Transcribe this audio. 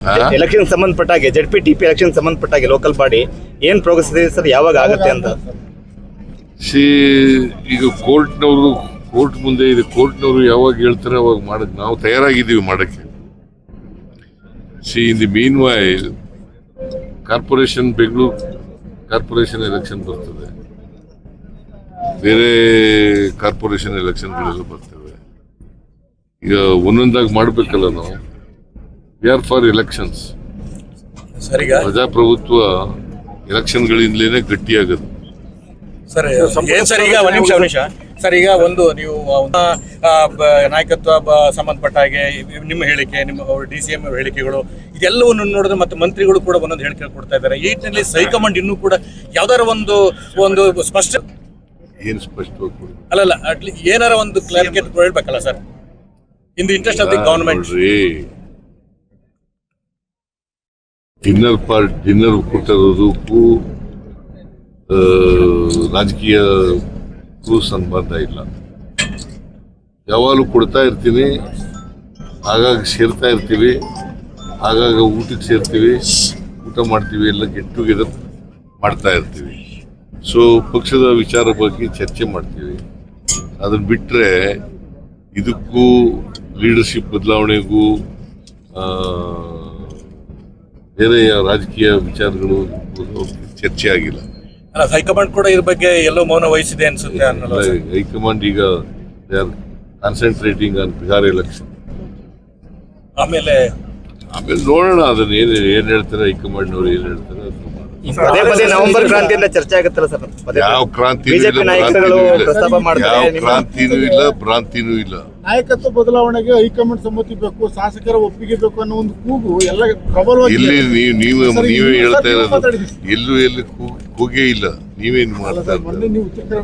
Election ಸಂಬಂಧಪಟ್ಟಾಗೆ ZPTP election ಸಂಬಂಧಪಟ್ಟಾಗೆ local body ಏನ್ ಪ್ರೋಗ್ರೆಸ್ ಇದೆ ಸರ್, ಯಾವಾಗ ಆಗುತ್ತೆ ಅಂತ? ಈಗ ಕೋರ್ಟ್ ಮುಂದೆ ಇದೆ. ಕೋರ್ಟ್ನವರು ಯಾವಾಗ ಹೇಳ್ತಾರೆ ಅವಾಗ ಮಾಡಕ್ ನಾವು ತಯಾರಾಗಿದ್ದೀವಿ ಮಾಡಕ್ಕೆ. In the mean while corporation, Bengaluru corporation election ಬರ್ತದೆ, ಬೇರೆ ಕಾರ್ಪೊರೇಷನ್ ಎಲೆಕ್ಷನ್ಗಳೆಲ್ಲ ಬರ್ತವೆ. ಈಗ ಒಂದೊಂದಾಗಿ ಮಾಡಬೇಕಲ್ಲ ನಾವು. We are for elections. ಪ್ರಜಾಪ್ರಭುತ್ವ ಎಲೆಕ್ಷನ್ಗಳಿಂದಲೇ ಗಟ್ಟಿಯಾಗದು. ಸರ್ ಈಗ ಒಂದು ನಿಮಿಷ ಸರ್, ಈಗ ಒಂದು ನೀವು ನಾಯಕತ್ವ ಸಂಬಂಧಪಟ್ಟ ಹಾಗೆ ನಿಮ್ಮ ಹೇಳಿಕೆ, ನಿಮ್ಮ DCM ಹೇಳಿಕೆಗಳು ಇದೆಲ್ಲವನ್ನು ನೋಡಿದ್ರೆ ಮತ್ತೆ ಮಂತ್ರಿಗಳು ಕೂಡ ಒಂದೊಂದು ಹೇಳಿಕೆ ಕೊಡ್ತಾ ಇದ್ದಾರೆ. ಈ ನಿಟ್ಟಿನಲ್ಲಿ ಹೈಕಮಾಂಡ್ ಇನ್ನೂ ಕೂಡ ಯಾವ್ದಾರ ಒಂದು ಸ್ಪಷ್ಟ ಏನು ಸ್ಪಷ್ಟವಾಗಿ ಅಲ್ಲಲ್ಲ ಅಟ್ಲೀಸ್ಟ್ ಏನಾರ ಒಂದು ಕ್ಲಾರಿಫಿಕೇಟ್ ಹೇಳ್ಬೇಕಲ್ಲ sir, in the interest of the government. Dinner ಕೊಟ್ಟಿರೋದಕ್ಕೂ ರಾಜಕೀಯಕ್ಕೂ ಸಂಬಂಧ ಇಲ್ಲ. ಯಾವಾಗಲೂ ಕೊಡ್ತಾ ಇರ್ತೀನಿ, ಆಗಾಗ ಸೇರ್ತಾ ಇರ್ತೀವಿ, ಆಗಾಗ ಊಟಕ್ಕೆ ಸೇರ್ತೀವಿ, ಊಟ ಮಾಡ್ತೀವಿ, ಎಲ್ಲ ಗೆಟ್ ಟುಗೆದರ್ ಮಾಡ್ತಾ ಇರ್ತೀವಿ. ಸೊ ಪಕ್ಷದ ವಿಚಾರ ಬಗ್ಗೆ ಚರ್ಚೆ ಮಾಡ್ತೀವಿ. ಅದನ್ನು ಬಿಟ್ಟರೆ ಇದಕ್ಕೂ ಲೀಡರ್ಶಿಪ್ ಬದಲಾವಣೆಗೂ ಬೇರೆ ರಾಜಕೀಯ ವಿಚಾರಗಳು ಚರ್ಚೆ ಆಗಿಲ್ಲ. ಹೈಕಮಾಂಡ್ ಕೂಡ ಇದ್ರ ಬಗ್ಗೆ ಎಲ್ಲೋ ಮೌನ ವಹಿಸಿದೆ ಅನ್ಸುತ್ತೆ. ಹೈಕಮಾಂಡ್ ಈಗ they are concentrating on Bihar election. ಆಮೇಲೆ ನೋಡೋಣ ಅದನ್ನ ಏನ್ ಹೇಳ್ತಾರೆ ಹೈಕಮಾಂಡ್ನವ್ರು, ಏನ್ ಹೇಳ್ತಾರೆ ಪದೇ ಪದೇ ನವೆಂಬರ್ ಕ್ರಾಂತಿಯಿಂದ ಚರ್ಚೆ ಆಗುತ್ತಲ್ಲ ಸರ್? ಯಾವ ಕ್ರಾಂತಿನೂ ಇಲ್ಲ, ಭ್ರಾಂತಿನೂ ಇಲ್ಲ. ನಾಯಕತ್ವ ಬದಲಾವಣೆಗೆ ಹೈಕಮಾಂಡ್ ಸಮ್ಮತಿ ಬೇಕು, ಶಾಸಕರ ಒಪ್ಪಿಗೆ ಬೇಕು ಅನ್ನೋ ಒಂದು ಕೂಗು ಎಲ್ಲ ಪ್ರಬಲವಾಗಿ ಇಲ್ಲಿ ನೀವೇ ಹೇಳ್ತಾ ಇರೋದು. ಎಲ್ಲೂ ಕೂಗೇ ಇಲ್ಲ, ನೀವೇನು ಮಾಡ್ತಾ ಇದ್ದೀರಾ?